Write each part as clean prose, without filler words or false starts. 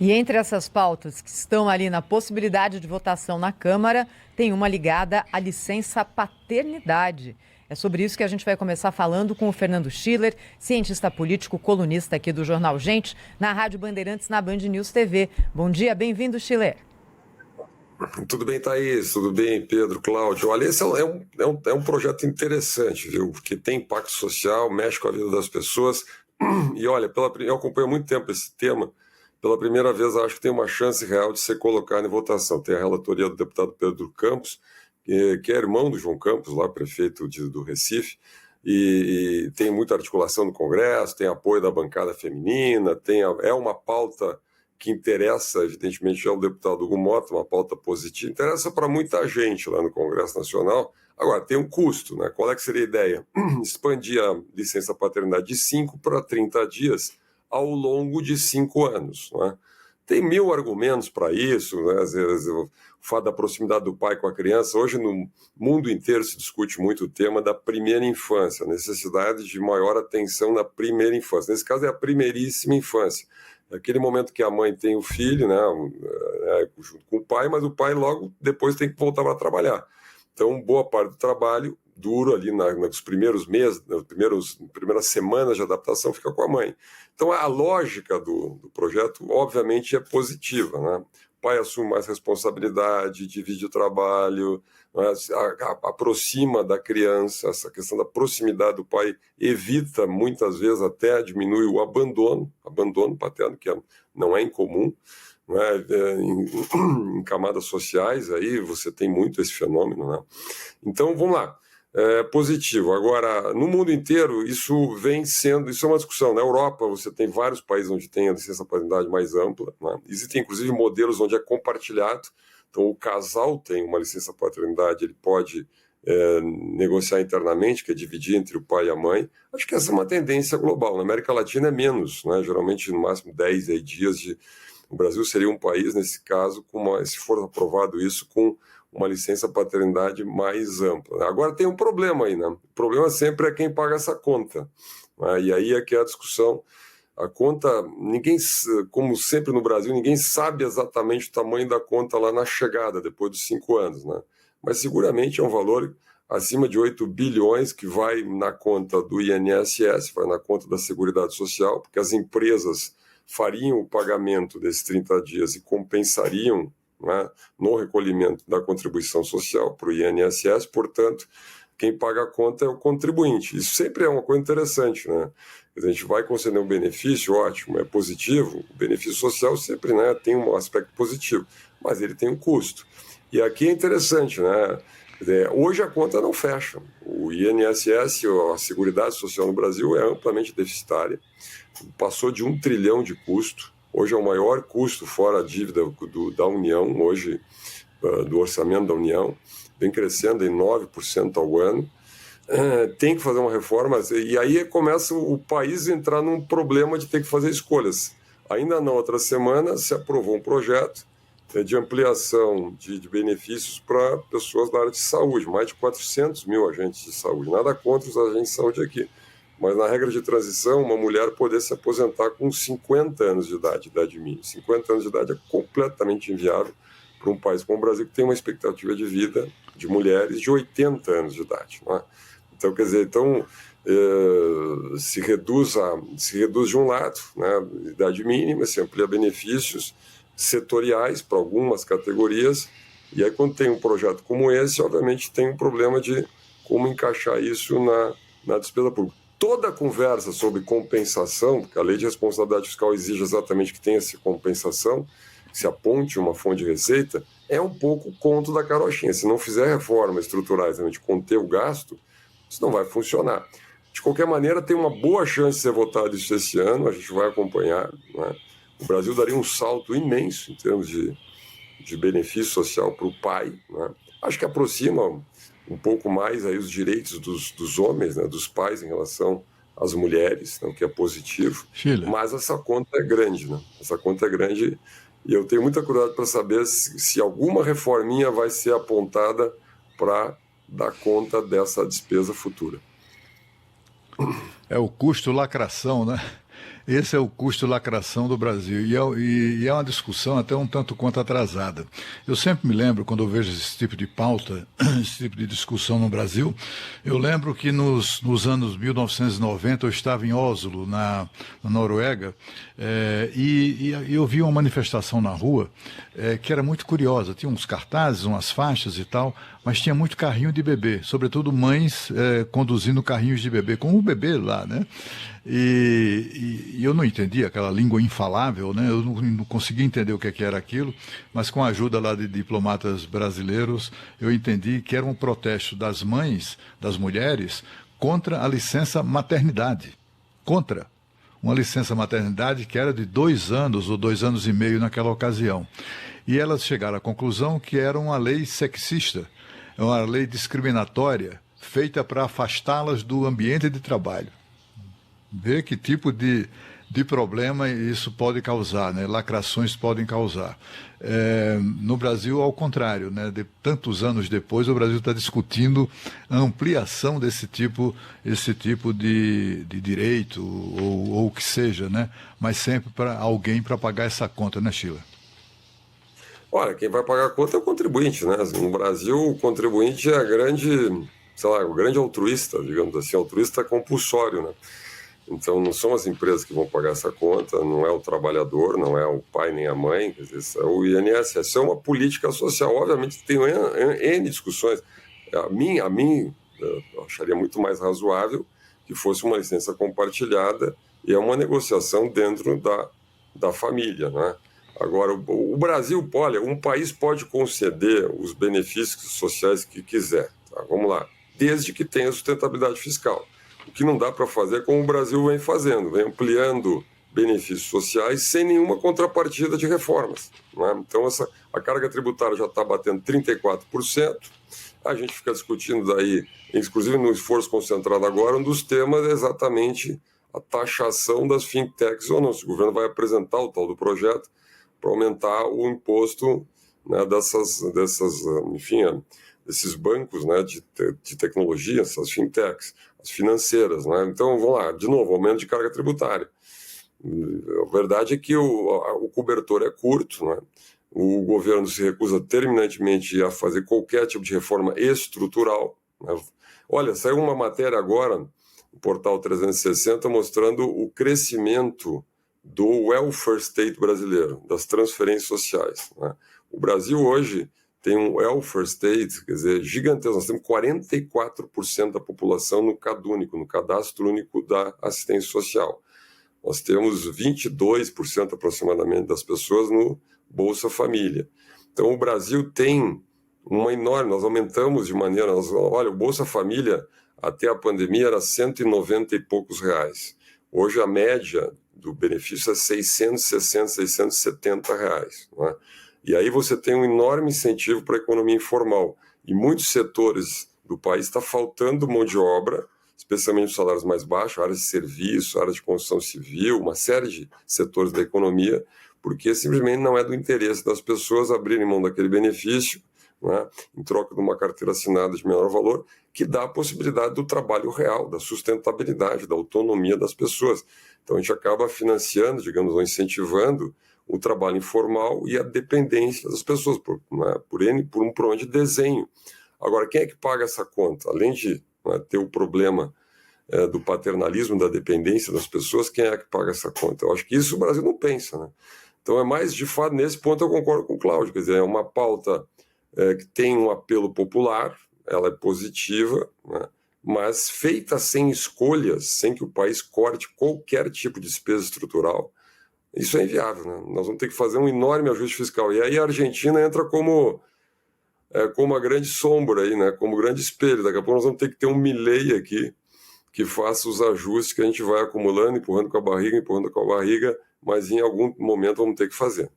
E entre essas pautas que estão ali na possibilidade de votação na Câmara, tem uma ligada à licença paternidade. É sobre isso que a gente vai começar falando com o Fernando Schiller, cientista político, colunista aqui do Jornal Gente, na Rádio Bandeirantes, na Band News TV. Bom dia, bem-vindo, Schiller. Tudo bem, Thaís? Tudo bem, Pedro, Cláudio? Olha, esse é um projeto interessante, viu? Porque tem impacto social, mexe com a vida das pessoas. E olha, eu acompanho há muito tempo esse tema. Pela primeira vez, acho que tem uma chance real de ser colocado em votação. Tem a relatoria do deputado Pedro Campos, que é irmão do João Campos, lá prefeito do Recife, e tem muita articulação no Congresso, tem apoio da bancada feminina, é uma pauta que interessa, evidentemente, ao deputado Hugo Mota, uma pauta positiva, interessa para muita gente lá no Congresso Nacional. Agora, tem um custo, né? Qual é que seria a ideia? Expandir a licença paternidade de 5 para 30 dias ao longo de 5 anos, né? Tem 1000 argumentos para isso, né? Às vezes, o fato da proximidade do pai com a criança. Hoje, no mundo inteiro, se discute muito o tema da primeira infância, a necessidade de maior atenção na primeira infância. Nesse caso, é a primeiríssima infância. Aquele momento que a mãe tem o filho, né, junto com o pai, mas o pai logo depois tem que voltar para trabalhar. Então, boa parte do trabalho duro ali nos primeiros meses, nas primeiras semanas de adaptação, fica com a mãe. Então, a lógica do projeto, obviamente, é positiva, né? O pai assume mais responsabilidade, divide o trabalho, né? Aproxima da criança. Essa questão da proximidade do pai evita, muitas vezes, até diminui o abandono paterno, que não é incomum, né? Em camadas sociais, aí você tem muito esse fenômeno, né? Então, vamos lá. Positivo. Agora, no mundo inteiro, isso é uma discussão. Na Europa, você tem vários países onde tem a licença paternidade mais ampla, né? Existem, inclusive, modelos onde é compartilhado. Então, o casal tem uma licença paternidade, ele pode negociar internamente, que é dividir entre o pai e a mãe. Acho que essa é uma tendência global. Na América Latina é menos, né? Geralmente, no máximo 10 dias. O Brasil seria um país, nesse caso, se for aprovado isso, com uma licença paternidade mais ampla. Agora tem um problema aí, né? O problema sempre é quem paga essa conta, né? E aí é que é a discussão. A conta, como sempre no Brasil, ninguém sabe exatamente o tamanho da conta lá na chegada, depois dos 5 anos, né? Mas seguramente é um valor acima de 8 bilhões que vai na conta do INSS, vai na conta da Seguridade Social, porque as empresas fariam o pagamento desses 30 dias e compensariam, né, no recolhimento da contribuição social para o INSS. Portanto, quem paga a conta é o contribuinte. Isso sempre é uma coisa interessante, né? A gente vai conceder um benefício, ótimo, é positivo. O benefício social sempre, né, tem um aspecto positivo, mas ele tem um custo. E aqui é interessante, né? Hoje a conta não fecha. O INSS, a Seguridade Social no Brasil, é amplamente deficitária. Passou de 1 trilhão de custo. Hoje é o maior custo, fora a dívida da União, hoje, do orçamento da União, vem crescendo em 9% ao ano. Tem que fazer uma reforma, e aí começa o país a entrar num problema de ter que fazer escolhas. Ainda na outra semana se aprovou um projeto de ampliação de benefícios para pessoas da área de saúde, mais de 400 mil agentes de saúde. Nada contra os agentes de saúde aqui. Mas na regra de transição, uma mulher poder se aposentar com 50 anos de idade mínima. 50 anos de idade é completamente inviável para um país como o Brasil, que tem uma expectativa de vida de mulheres de 80 anos de idade, não é? Então, quer dizer, se reduz de um lado, né, idade mínima, se amplia benefícios setoriais para algumas categorias, e aí quando tem um projeto como esse, obviamente tem um problema de como encaixar isso na despesa pública. Toda a conversa sobre compensação, porque a lei de responsabilidade fiscal exige exatamente que tenha essa compensação, que se aponte uma fonte de receita, é um pouco o conto da carochinha. Se não fizer reformas estruturais, de conter o gasto, isso não vai funcionar. De qualquer maneira, tem uma boa chance de ser votado isso esse ano, a gente vai acompanhar, né? O Brasil daria um salto imenso em termos de benefício social para o pai, né? Acho que aproxima um pouco mais aí os direitos dos homens, né, dos pais em relação às mulheres, né, o que é positivo. Schiller. Mas essa conta é grande, né? Essa conta é grande e eu tenho muita curiosidade para saber se alguma reforminha vai ser apontada para dar conta dessa despesa futura. É o custo lacração, né? Esse é o custo-lacração do Brasil e é uma discussão até um tanto quanto atrasada. Eu sempre me lembro, quando eu vejo esse tipo de pauta, esse tipo de discussão no Brasil, eu lembro que nos anos 1990 eu estava em Oslo, na Noruega, e eu vi uma manifestação na rua que era muito curiosa. Tinha uns cartazes, umas faixas e tal, mas tinha muito carrinho de bebê, sobretudo mães conduzindo carrinhos de bebê, com o bebê lá, né? E eu não entendi aquela língua infalável, né? Eu não conseguia entender o que era aquilo, mas com a ajuda lá de diplomatas brasileiros, eu entendi que era um protesto das mães, das mulheres, contra a licença maternidade. Contra uma licença maternidade que era de 2 anos ou 2 anos e meio naquela ocasião. E elas chegaram à conclusão que era uma lei sexista, uma lei discriminatória, feita para afastá-las do ambiente de trabalho. Vê que tipo de problema isso pode causar, né? Lacrações podem causar. No Brasil, ao contrário, né? De tantos anos depois, o Brasil está discutindo a ampliação desse tipo de direito, ou o que seja, né? Mas sempre para alguém para pagar essa conta, né, Sheila? Olha, quem vai pagar a conta é o contribuinte, né? No Brasil, o contribuinte é o grande altruísta, digamos assim, altruísta compulsório, né? Então, não são as empresas que vão pagar essa conta, não é o trabalhador, não é o pai nem a mãe, quer dizer, é o INSS. Isso é uma política social. Obviamente, tem N discussões. A mim, eu acharia muito mais razoável que fosse uma licença compartilhada e é uma negociação dentro da família, né? Agora, o Brasil, olha, um país pode conceder os benefícios sociais que quiser, tá? Vamos lá, desde que tenha sustentabilidade fiscal. O que não dá para fazer é como o Brasil vem fazendo, vem ampliando benefícios sociais sem nenhuma contrapartida de reformas, né? Então, a carga tributária já está batendo 34%, a gente fica discutindo daí, inclusive no esforço concentrado agora, um dos temas é exatamente a taxação das fintechs ou não, se o governo vai apresentar o tal do projeto para aumentar o imposto, né, desses bancos, né, de tecnologia, essas fintechs, as financeiras, né? Então, vamos lá, de novo, aumento de carga tributária. A verdade é que o cobertor é curto, né? O governo se recusa terminantemente a fazer qualquer tipo de reforma estrutural, né? Olha, saiu uma matéria agora, no portal 360, mostrando o crescimento do welfare state brasileiro, das transferências sociais, né? O Brasil hoje tem um welfare state, quer dizer, gigantesco. Nós temos 44% da população no CAD único, no Cadastro Único da Assistência Social. Nós temos 22% aproximadamente das pessoas no Bolsa Família. Então, o Brasil tem uma enorme... Nós aumentamos de maneira... Olha, o Bolsa Família, até a pandemia, era 190 e poucos reais. Hoje, a média do benefício é 660, 670 reais, né? E aí você tem um enorme incentivo para a economia informal. Em muitos setores do país está faltando mão de obra, especialmente os salários mais baixos, áreas de serviço, áreas de construção civil, uma série de setores da economia, porque simplesmente não é do interesse das pessoas abrirem mão daquele benefício, né, em troca de uma carteira assinada de menor valor, que dá a possibilidade do trabalho real, da sustentabilidade, da autonomia das pessoas. Então a gente acaba financiando, digamos, ou incentivando o trabalho informal e a dependência das pessoas, por um problema de desenho. Agora, quem é que paga essa conta? Além de, né, ter o problema do paternalismo, da dependência das pessoas, quem é que paga essa conta? Eu acho que isso o Brasil não pensa, né? Então, é mais, de fato, nesse ponto eu concordo com o Cláudio, quer dizer, é uma pauta que tem um apelo popular, ela é positiva, né, mas feita sem escolhas, sem que o país corte qualquer tipo de despesa estrutural, isso é inviável, né? Nós vamos ter que fazer um enorme ajuste fiscal. E aí a Argentina entra como uma grande sombra, aí, né? Como grande espelho. Daqui a pouco nós vamos ter que ter um Milei aqui que faça os ajustes que a gente vai acumulando, empurrando com a barriga, mas em algum momento vamos ter que fazer.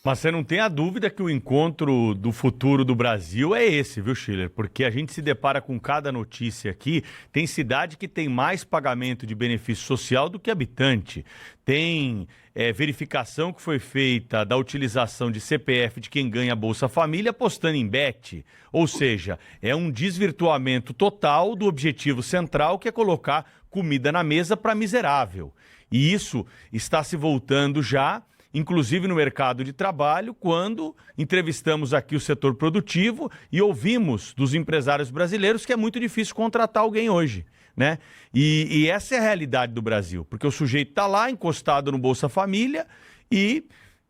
Mas você não tem a dúvida que o encontro do futuro do Brasil é esse, viu, Schiller? Porque a gente se depara com cada notícia aqui. Tem cidade que tem mais pagamento de benefício social do que habitante. Tem verificação que foi feita da utilização de CPF de quem ganha Bolsa Família apostando em bet. Ou seja, é um desvirtuamento total do objetivo central, que é colocar comida na mesa para miserável. E isso está se voltando já, inclusive no mercado de trabalho, quando entrevistamos aqui o setor produtivo e ouvimos dos empresários brasileiros que é muito difícil contratar alguém hoje, né? E essa é a realidade do Brasil, porque o sujeito está lá encostado no Bolsa Família e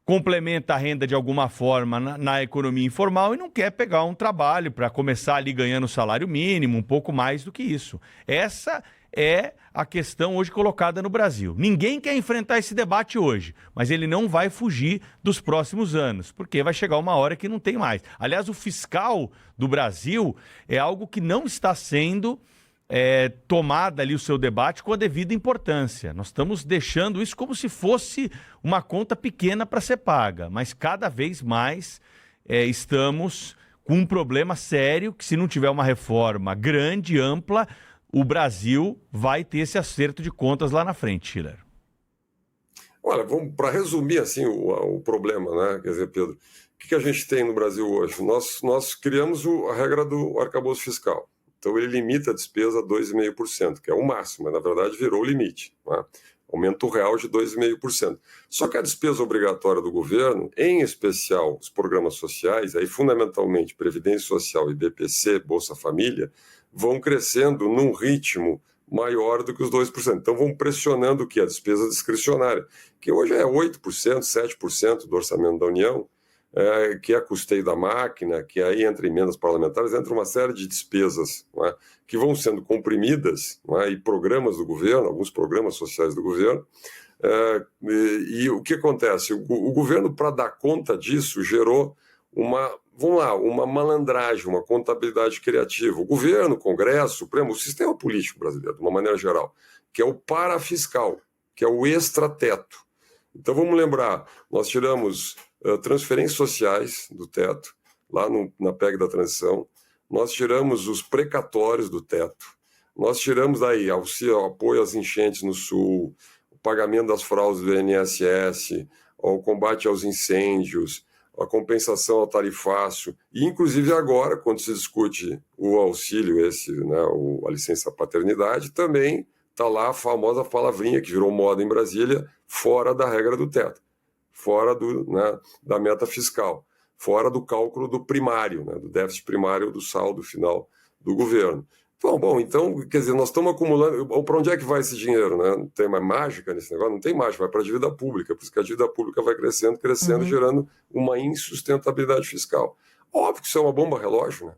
complementa a renda de alguma forma na economia informal e não quer pegar um trabalho para começar ali ganhando salário mínimo, um pouco mais do que isso. Essa é a questão hoje colocada no Brasil. Ninguém quer enfrentar esse debate hoje, mas ele não vai fugir dos próximos anos, porque vai chegar uma hora que não tem mais. Aliás, o fiscal do Brasil é algo que não está sendo tomada ali o seu debate com a devida importância. Nós estamos deixando isso como se fosse uma conta pequena para ser paga, mas cada vez mais estamos com um problema sério que, se não tiver uma reforma grande, ampla, o Brasil vai ter esse acerto de contas lá na frente, Schiller. Olha, vamos para resumir assim o problema, né? Quer dizer, Pedro, o que a gente tem no Brasil hoje? Nós criamos a regra do arcabouço fiscal. Então, ele limita a despesa a 2,5%, que é o máximo, mas na verdade virou o limite, né? Aumento real de 2,5%. Só que a despesa obrigatória do governo, em especial os programas sociais, aí fundamentalmente Previdência Social e BPC, Bolsa Família, vão crescendo num ritmo maior do que os 2%. Então, vão pressionando o que? A despesa discricionária, que hoje é 8%, 7% do orçamento da União, que é custeio da máquina, que aí entra emendas parlamentares, entra uma série de despesas, não é, que vão sendo comprimidas, não é, e programas do governo, alguns programas sociais do governo, e o que acontece? O governo, para dar conta disso, gerou uma malandragem, uma contabilidade criativa. O governo, o Congresso, o Supremo, o sistema político brasileiro, de uma maneira geral, que é o parafiscal, que é o extrateto. Então, vamos lembrar, nós tiramos transferências sociais do teto, lá na PEC da transição, nós tiramos os precatórios do teto, nós tiramos daí apoio às enchentes no Sul, o pagamento das fraudes do INSS, o combate aos incêndios, a compensação ao tarifácio, e inclusive agora, quando se discute o auxílio, né, a licença paternidade, também está lá a famosa palavrinha que virou moda em Brasília, fora da regra do teto, fora da meta fiscal, fora do cálculo do primário, né, do déficit primário do saldo final do governo. Então, quer dizer, nós estamos acumulando. Para onde é que vai esse dinheiro? Né? Não tem mais mágica nesse negócio? Não tem mágica, vai para a dívida pública, por isso que a dívida pública vai crescendo, gerando uma insustentabilidade fiscal. Óbvio que isso é uma bomba relógio, né?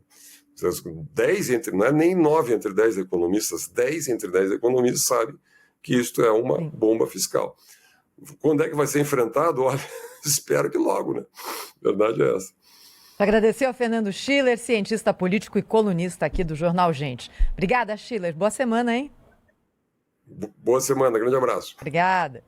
10 não é nem 9 entre 10 economistas, 10 entre 10 economistas sabem que isto é uma bomba fiscal. Quando é que vai ser enfrentado? Olha, espero que logo, né? A verdade é essa. Agradecer ao Fernando Schiller, cientista político e colunista aqui do Jornal Gente. Obrigada, Schiller. Boa semana, hein? Boa semana, grande abraço. Obrigada.